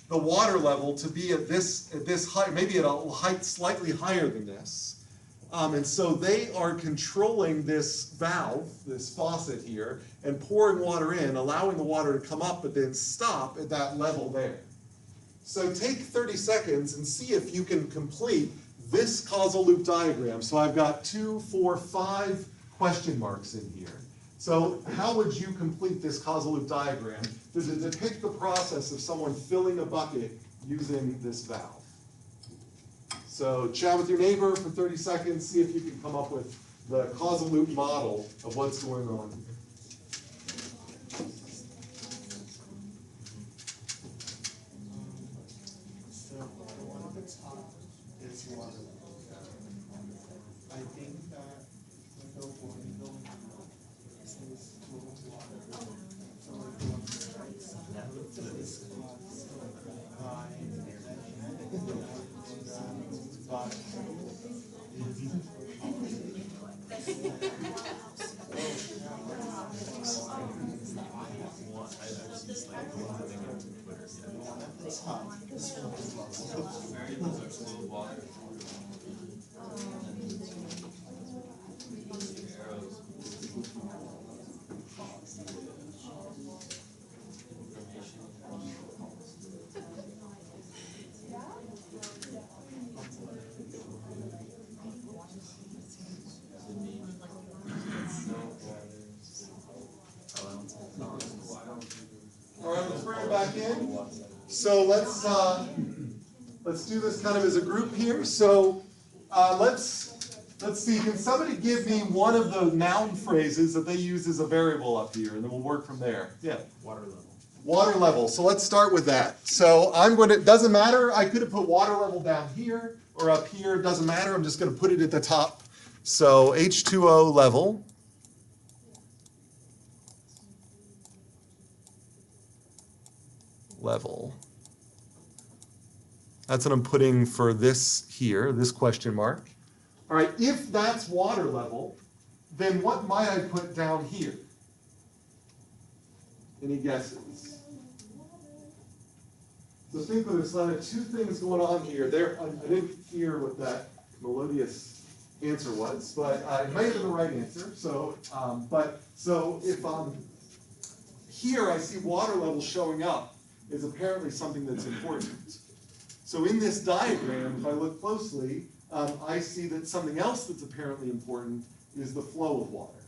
the water level to be at this height, maybe at a height slightly higher than this. And so they are controlling this valve, this faucet here, and pouring water in, allowing the water to come up, but then stop at that level there. So take 30 seconds and see if you can complete this causal loop diagram. So I've got 2, 4, 5 question marks in here. So how would you complete this causal loop diagram to depict the process of someone filling a bucket using this valve? So chat with your neighbor for 30 seconds, see if you can come up with the causal loop model of what's going on here. So the one on the top is water. I think that window will is total water. So we're going to so this causes Variables are fluid water. All right, let's bring it back in. So let's do this kind of as a group here. So let's see. Can somebody give me one of the noun phrases that they use as a variable up here, and then we'll work from there. Yeah. Water level. Water level. So let's start with that. So I'm going to. Doesn't matter. I could have put water level down here or up here. Doesn't matter. I'm just going to put it at the top. So H2O level. Level. That's what I'm putting for this here, this question mark. All right, if that's water level, then what might I put down here? Any guesses? So think of this, I have two things going on here. I didn't hear what that melodious answer was, but it might have been the right answer. So, if here I see water level showing up is apparently something that's important. So in this diagram, if I look closely, I see that something else that's apparently important is the flow of water.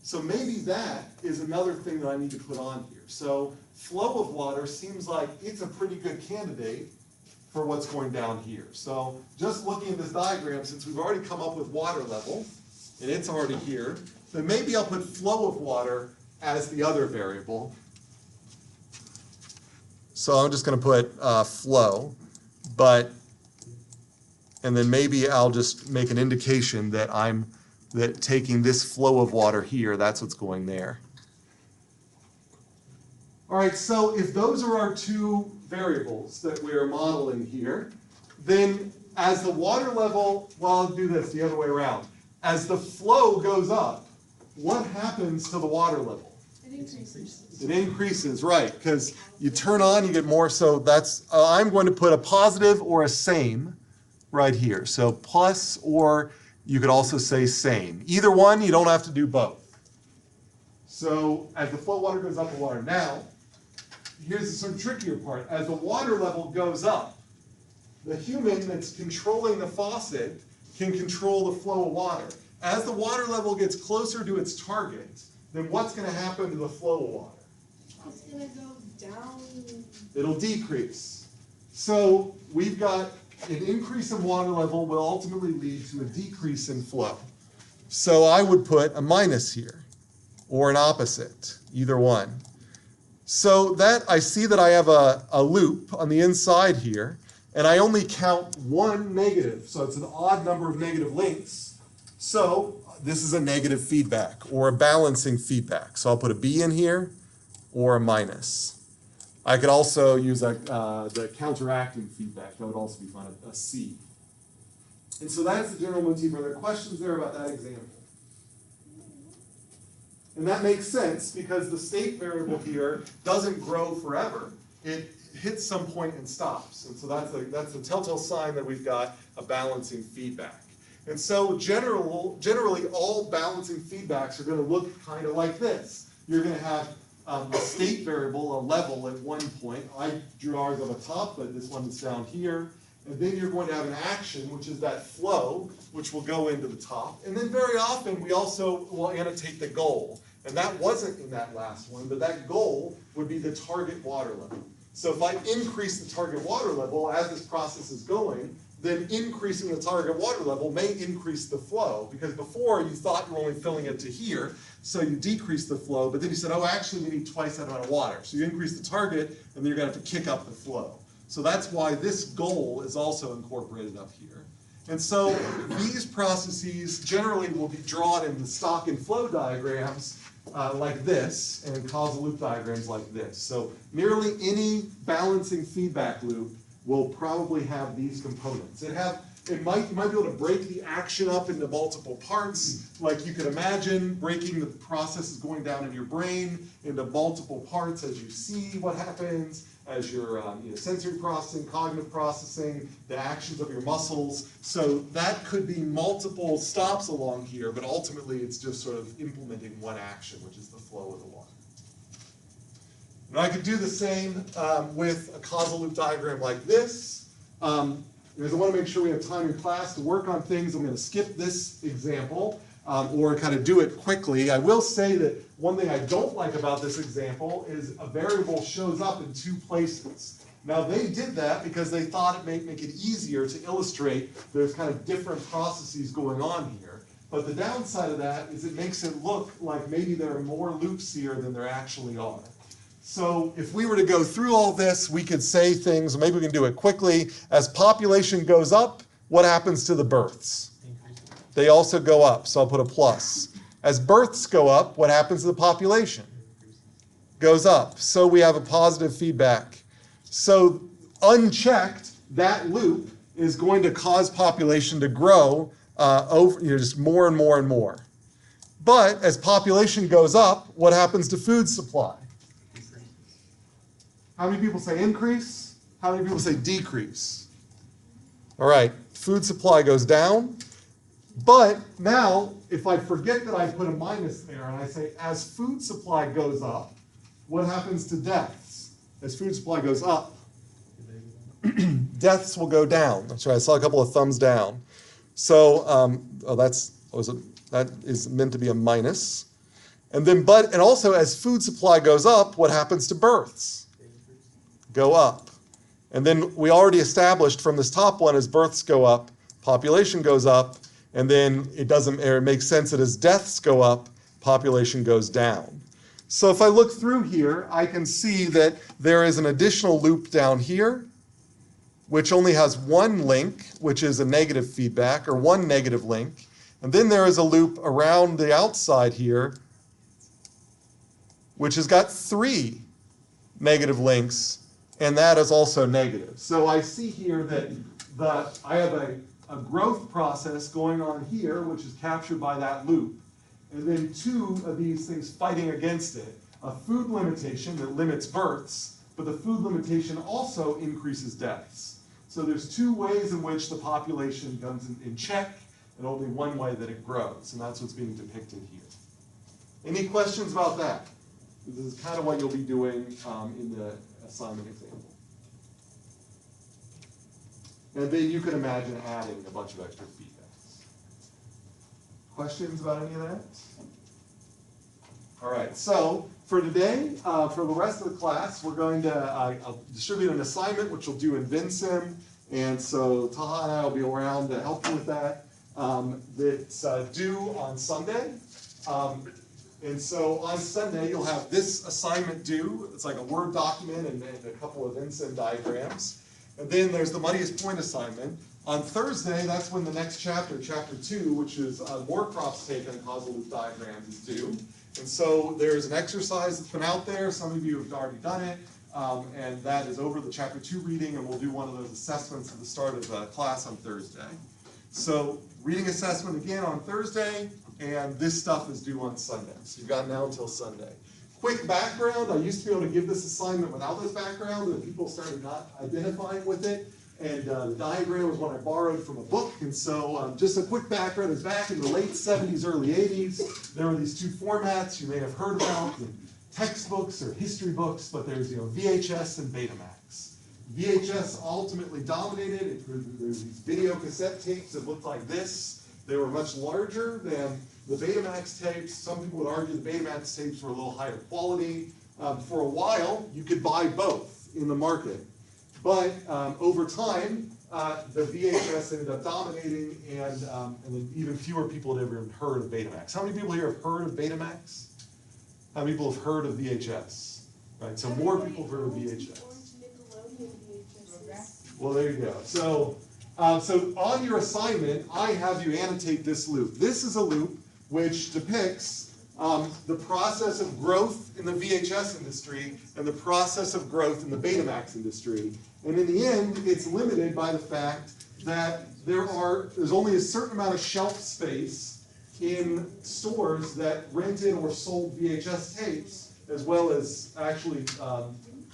So maybe that is another thing that I need to put on here. So flow of water seems like it's a pretty good candidate for what's going down here. So just looking at this diagram, since we've already come up with water level, and it's already here, then maybe I'll put flow of water as the other variable. So I'm just going to put flow, and then maybe I'll just make an indication that that taking this flow of water here, that's what's going there. All right, so if those are our two variables that we're modeling here, then as the water level, well, I'll do this the other way around. As the flow goes up, what happens to the water level? It increases. It increases, right, because you turn on, you get more, so that's, I'm going to put a positive or a same right here. So plus, or you could also say same. Either one, you don't have to do both. So as the flow water goes up the water. Now, here's the sort of trickier part. As the water level goes up, the human that's controlling the faucet can control the flow of water. As the water level gets closer to its target, then what's going to happen to the flow of water? It's gonna go down. It'll decrease. So we've got an increase in water level will ultimately lead to a decrease in flow. So I would put a minus here, or an opposite, either one. So that I see that I have a loop on the inside here, and I only count one negative, so it's an odd number of negative links. So this is a negative feedback, or a balancing feedback. So I'll put a B in here, or a minus. I could also use the counteracting feedback. That would also be fine, a C. And so that's the general motif. Are there questions there about that example? And that makes sense because the state variable here doesn't grow forever. It hits some point and stops. And so that's the telltale sign that we've got a balancing feedback. And so generally all balancing feedbacks are going to look kind of like this. You're going to have a state variable, a level at one point. I drew ours on the top, but this one is down here. And then you're going to have an action, which is that flow, which will go into the top. And then very often we also will annotate the goal. And that wasn't in that last one, but that goal would be the target water level. So if I increase the target water level as this process is going, then increasing the target water level may increase the flow, because before you thought you were only filling it to here, so you decrease the flow, but then you said, oh, actually we need twice that amount of water. So you increase the target, and then you're gonna have to kick up the flow. So that's why this goal is also incorporated up here. And so these processes generally will be drawn in the stock and flow diagrams like this, and in causal loop diagrams like this. So nearly any balancing feedback loop will probably have these components. You might be able to break the action up into multiple parts, like you could imagine breaking the processes going down in your brain into multiple parts as you see what happens, as your sensory processing, cognitive processing, the actions of your muscles. So that could be multiple stops along here, but ultimately it's just sort of implementing one action, which is the flow of the water. And I could do the same with a causal loop diagram like this. Because I want to make sure we have time in class to work on things, I'm going to skip this example or kind of do it quickly. I will say that one thing I don't like about this example is a variable shows up in two places. Now they did that because they thought it may make it easier to illustrate there's kind of different processes going on here. But the downside of that is it makes it look like maybe there are more loops here than there actually are. So if we were to go through all this, we could say things, maybe we can do it quickly. As population goes up, what happens to the births? They also go up, so I'll put a plus. As births go up, what happens to the population? Goes up. So we have a positive feedback. So unchecked, that loop is going to cause population to grow just more and more and more. But as population goes up, what happens to food supply? How many people say increase? How many people say decrease? All right, food supply goes down. But now, if I forget that I put a minus there and I say as food supply goes up, what happens to deaths? As food supply goes up, deaths will go down. That's right, I saw a couple of thumbs down. So that is meant to be a minus. And then, and also as food supply goes up, what happens to births? Go up. And then we already established from this top one, as births go up, population goes up, and then it makes sense that as deaths go up, population goes down. So if I look through here, I can see that there is an additional loop down here, which only has one link, which is a negative feedback, or one negative link. And then there is a loop around the outside here, which has got 3 negative links, and that is also negative. So I see here that I have a growth process going on here, which is captured by that loop. And then 2 of these things fighting against it. A food limitation that limits births, but the food limitation also increases deaths. So there's 2 ways in which the population comes in check, and only one way that it grows. And that's what's being depicted here. Any questions about that? This is kind of what you'll be doing in the assignment example. And then you can imagine adding a bunch of extra feedbacks. Questions about any of that? All right, so for today, for the rest of the class, we're going to I'll distribute an assignment, which we'll do in Vensim. And so Taha and I will be around to help you with that. It's due on Sunday. And so on Sunday, you'll have this assignment due. It's like a Word document and a couple of Vensim diagrams. And then there's the Muddiest Point assignment. On Thursday, that's when the next chapter, chapter 2, which is Moorcroft's take on causal loop diagrams, is due. And so there's an exercise that's been out there. Some of you have already done it. And that is over the chapter 2 reading, and we'll do one of those assessments at the start of class on Thursday. So reading assessment again on Thursday, and this stuff is due on Sunday. So you've got now until Sunday. Quick background, I used to be able to give this assignment without this background, and people started not identifying with it. And the diagram was one I borrowed from a book. And so just a quick background is back in the late 70s, early 80s, there were these two formats you may have heard about in textbooks or history books, but there's VHS and Betamax. VHS ultimately dominated. There's these video cassette tapes that looked like this. They were much larger than the Betamax tapes. Some people would argue the Betamax tapes were a little higher quality. For a while, you could buy both in the market. But over time, the VHS ended up dominating, and then even fewer people had ever heard of Betamax. How many people here have heard of Betamax? How many people have heard of VHS? Right, so more people have heard of VHS. Well, there you go. So, so on your assignment, I have you annotate this loop. This is a loop which depicts the process of growth in the VHS industry and the process of growth in the Betamax industry. And in the end, it's limited by the fact that there's only a certain amount of shelf space in stores that rented or sold VHS tapes, as well as actually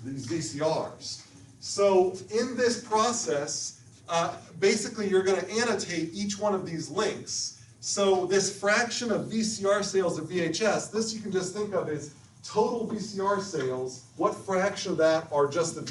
these VCRs. So in this process, basically you're going to annotate each one of these links. So this fraction of VCR sales to VHS, this you can just think of as total VCR sales. What fraction of that are just the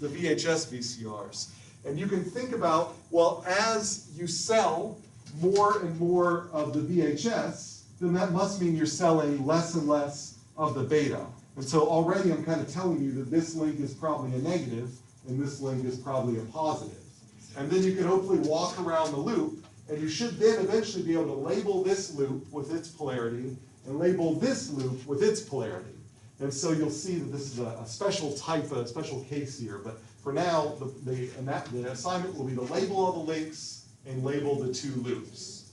VHS VCRs? And you can think about, well, as you sell more and more of the VHS, then that must mean you're selling less and less of the beta. And so already I'm kind of telling you that this link is probably a negative and this link is probably a positive. And then you can hopefully walk around the loop, and you should then eventually be able to label this loop with its polarity and label this loop with its polarity. And so you'll see that this is a special type, a special case here. But for now, the assignment will be to label all the links and label the two loops.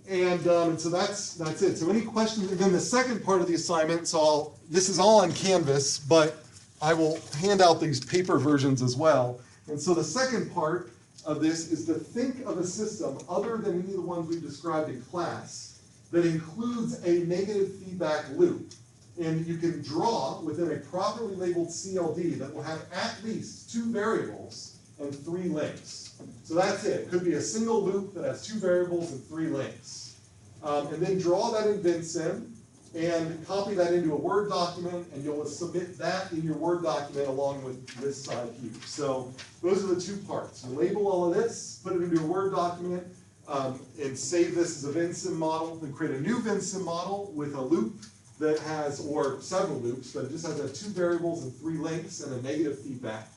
And so that's it. So any questions? And then the second part of the assignment, so this is all on Canvas, but I will hand out these paper versions as well. And so the second part of this is to think of a system other than any of the ones we've described in class that includes a negative feedback loop. And you can draw within a properly labeled CLD that will have at least 2 variables and 3 links. So that's it. It could be a single loop that has 2 variables and 3 links. And then draw that in Vensim and copy that into a Word document, and you'll submit that in your Word document along with this side here. So those are the 2 parts. You label all of this, put it into a Word document, and save this as a Vensim model, then create a new Vensim model with a loop that has, or several loops, but it just has 2 variables and 3 links and a negative feedback.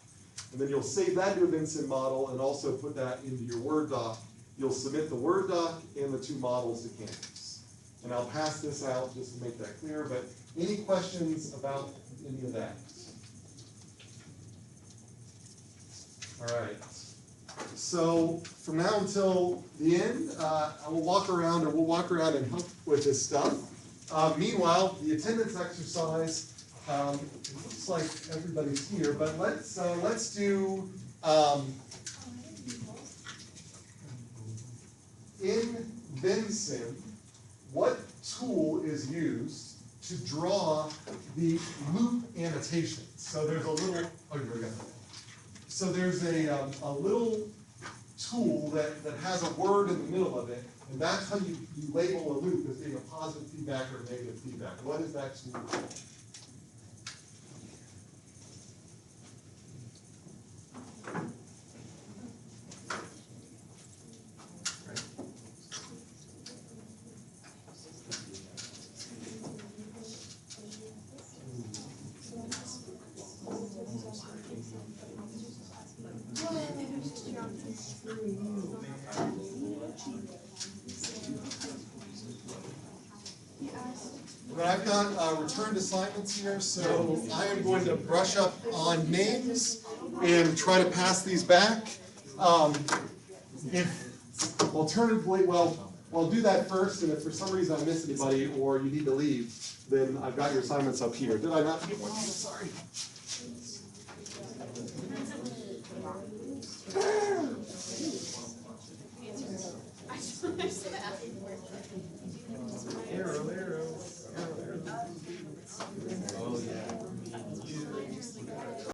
And then you'll save that to a Vensim model and also put that into your Word doc. You'll submit the Word doc and the 2 models to Canvas. And I'll pass this out just to make that clear, but any questions about any of that? All right. So from now until the end, we'll walk around and help with this stuff. Meanwhile, the attendance exercise, it looks like everybody's here, but let's do in Vensim, what tool is used to draw the loop annotation? So there's a little, so there's a little tool that has a word in the middle of it, and that's how you label a loop as being a positive feedback or a negative feedback. What is that tool called? But I've got returned assignments here, so I am going to brush up on names and try to pass these back. If alternatively, well, I'll do that first, and if for some reason I miss anybody or you need to leave, then I've got your assignments up here. Did I not get one? Sorry.